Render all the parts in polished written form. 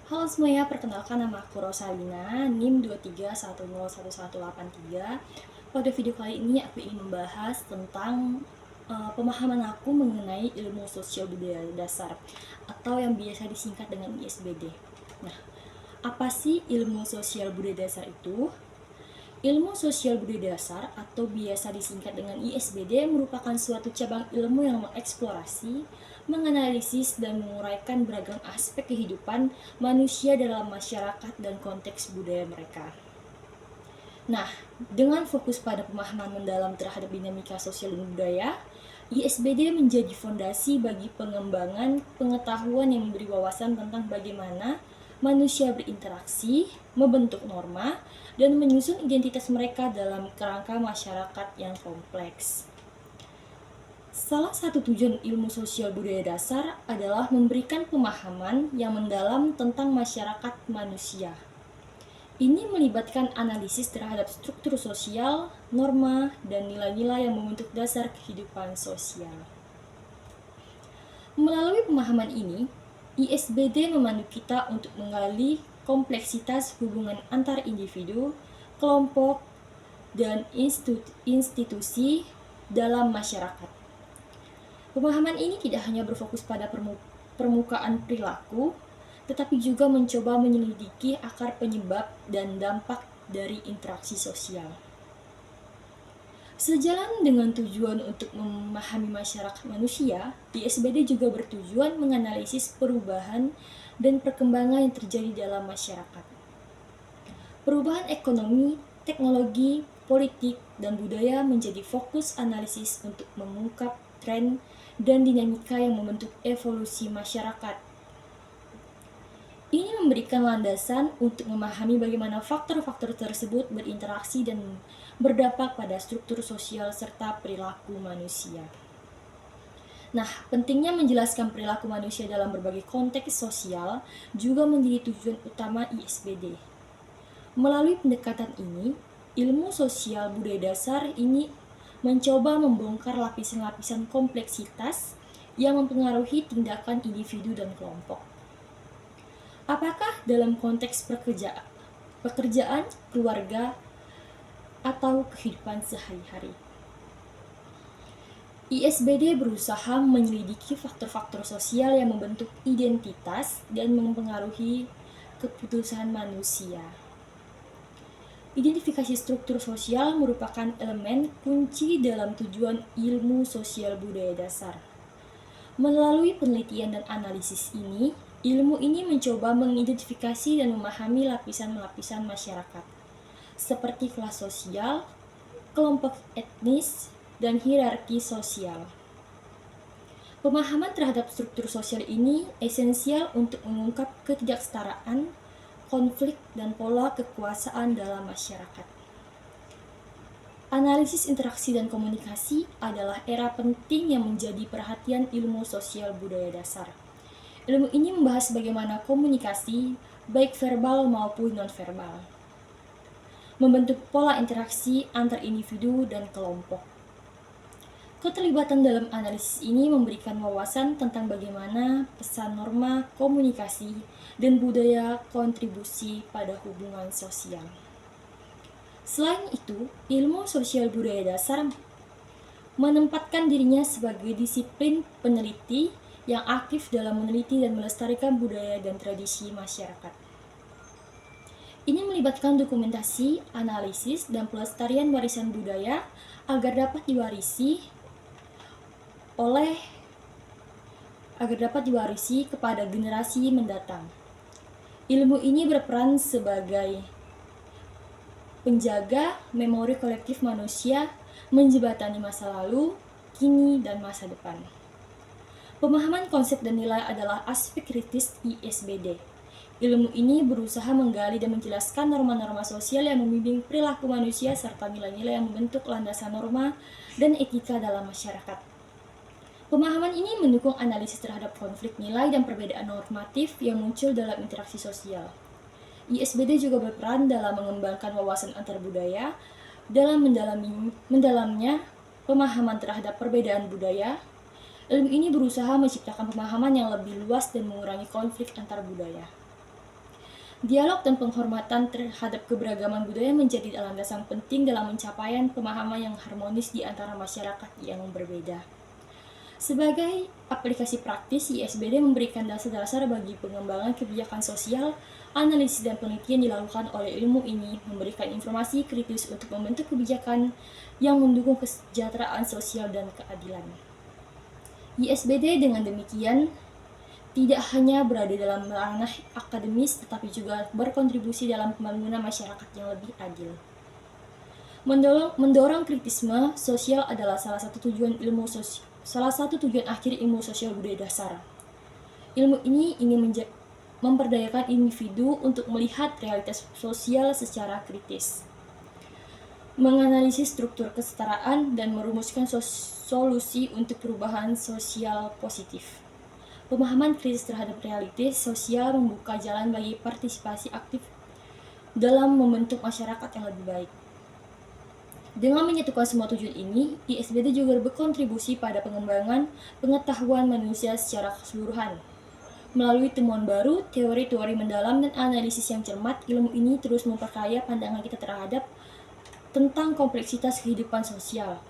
Halo semuanya, perkenalkan nama aku Rosalina, NIM 23101183. Pada video kali ini aku ingin membahas tentang pemahaman aku mengenai ilmu sosial budaya dasar atau yang biasa disingkat dengan ISBD. Nah, apa sih ilmu sosial budaya dasar itu? Ilmu sosial budaya dasar atau biasa disingkat dengan ISBD merupakan suatu cabang ilmu yang mengeksplorasi, menganalisis, dan menguraikan beragam aspek kehidupan manusia dalam masyarakat dan konteks budaya mereka. Nah, dengan fokus pada pemahaman mendalam terhadap dinamika sosial dan budaya, ISBD menjadi fondasi bagi pengembangan pengetahuan yang memberi wawasan tentang bagaimana manusia berinteraksi, membentuk norma, dan menyusun identitas mereka dalam kerangka masyarakat yang kompleks. Salah satu tujuan ilmu sosial budaya dasar adalah memberikan pemahaman yang mendalam tentang masyarakat manusia. Ini melibatkan analisis terhadap struktur sosial, norma, dan nilai-nilai yang membentuk dasar kehidupan sosial. Melalui pemahaman ini, ISBD memandu kita untuk menggali kompleksitas hubungan antar individu, kelompok, dan institusi dalam masyarakat. Pemahaman ini tidak hanya berfokus pada permukaan perilaku, tetapi juga mencoba menyelidiki akar penyebab dan dampak dari interaksi sosial. Sejalan dengan tujuan untuk memahami masyarakat manusia, ISBD juga bertujuan menganalisis perubahan dan perkembangan yang terjadi dalam masyarakat. Perubahan ekonomi, teknologi, politik, dan budaya menjadi fokus analisis untuk mengungkap tren dan dinamika yang membentuk evolusi masyarakat. Ini memberikan landasan untuk memahami bagaimana faktor-faktor tersebut berinteraksi dan berdampak pada struktur sosial serta perilaku manusia. Nah, pentingnya menjelaskan perilaku manusia dalam berbagai konteks sosial juga menjadi tujuan utama ISBD. Melalui pendekatan ini, ilmu sosial budaya dasar ini mencoba membongkar lapisan-lapisan kompleksitas yang mempengaruhi tindakan individu dan kelompok. Apakah dalam konteks pekerjaan, keluarga, atau kehidupan sehari-hari? ISBD berusaha menyelidiki faktor-faktor sosial yang membentuk identitas dan mempengaruhi keputusan manusia. Identifikasi struktur sosial merupakan elemen kunci dalam tujuan ilmu sosial budaya dasar. Melalui penelitian dan analisis ini, ilmu ini mencoba mengidentifikasi dan memahami lapisan-lapisan masyarakat, seperti kelas sosial, kelompok etnis, dan hierarki sosial. Pemahaman terhadap struktur sosial ini esensial untuk mengungkap ketidaksetaraan, konflik, dan pola kekuasaan dalam masyarakat. Analisis interaksi dan komunikasi adalah era penting yang menjadi perhatian ilmu sosial budaya dasar. Ilmu ini membahas bagaimana komunikasi, baik verbal maupun non-verbal, membentuk pola interaksi antar individu dan kelompok. Keterlibatan dalam analisis ini memberikan wawasan tentang bagaimana pesan norma, komunikasi, dan budaya kontribusi pada hubungan sosial. Selain itu, ilmu sosial budaya dasar menempatkan dirinya sebagai disiplin peneliti yang aktif dalam meneliti dan melestarikan budaya dan tradisi masyarakat. Ini melibatkan dokumentasi, analisis, dan pelestarian warisan budaya agar dapat diwarisi kepada generasi mendatang. Ilmu ini berperan sebagai penjaga memori kolektif manusia, menjembatani masa lalu, kini, dan masa depan. Pemahaman konsep dan nilai adalah aspek kritis ISBD. Ilmu ini berusaha menggali dan menjelaskan norma-norma sosial yang membimbing perilaku manusia serta nilai-nilai yang membentuk landasan norma dan etika dalam masyarakat. Pemahaman ini mendukung analisis terhadap konflik nilai dan perbedaan normatif yang muncul dalam interaksi sosial. ISBD juga berperan dalam mengembangkan wawasan antar budaya dalam mendalamnya pemahaman terhadap perbedaan budaya. Ilmu ini berusaha menciptakan pemahaman yang lebih luas dan mengurangi konflik antar budaya. Dialog dan penghormatan terhadap keberagaman budaya menjadi landasan penting dalam pencapaian pemahaman yang harmonis di antara masyarakat yang berbeda. Sebagai aplikasi praktis, ISBD memberikan dasar-dasar bagi pengembangan kebijakan sosial. Analisis dan penelitian dilakukan oleh ilmu ini memberikan informasi kritis untuk membentuk kebijakan yang mendukung kesejahteraan sosial dan keadilan. ISBD dengan demikian tidak hanya berada dalam ranah akademis, tetapi juga berkontribusi dalam pembangunan masyarakat yang lebih adil. Mendorong kritisme sosial adalah salah satu tujuan akhir ilmu sosial budaya dasar. Ilmu ini ingin memperdayakan individu untuk melihat realitas sosial secara kritis, menganalisis struktur kesetaraan, dan merumuskan solusi untuk perubahan sosial positif. Pemahaman kritis terhadap realitas sosial membuka jalan bagi partisipasi aktif dalam membentuk masyarakat yang lebih baik. Dengan menyatukan semua tujuan ini, ISBD juga berkontribusi pada pengembangan pengetahuan manusia secara keseluruhan. Melalui temuan baru, teori-teori mendalam, dan analisis yang cermat, ilmu ini terus memperkaya pandangan kita terhadap tentang kompleksitas kehidupan sosial.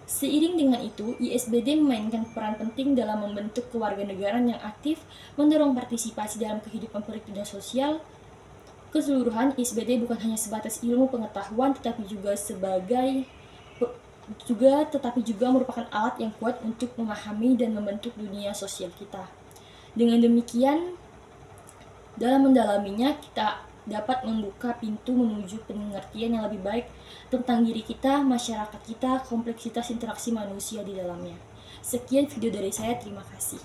Seiring dengan itu, ISBD memainkan peran penting dalam membentuk kewarganegaraan yang aktif, mendorong partisipasi dalam kehidupan politik dan sosial. Keseluruhan, ISBD bukan hanya sebatas ilmu pengetahuan, tetapi juga merupakan alat yang kuat untuk memahami dan membentuk dunia sosial kita. Dengan demikian, dalam mendalaminya, kita dapat membuka pintu menuju pengertian yang lebih baik tentang diri kita, masyarakat kita, kompleksitas interaksi manusia di dalamnya. Sekian video dari saya, terima kasih.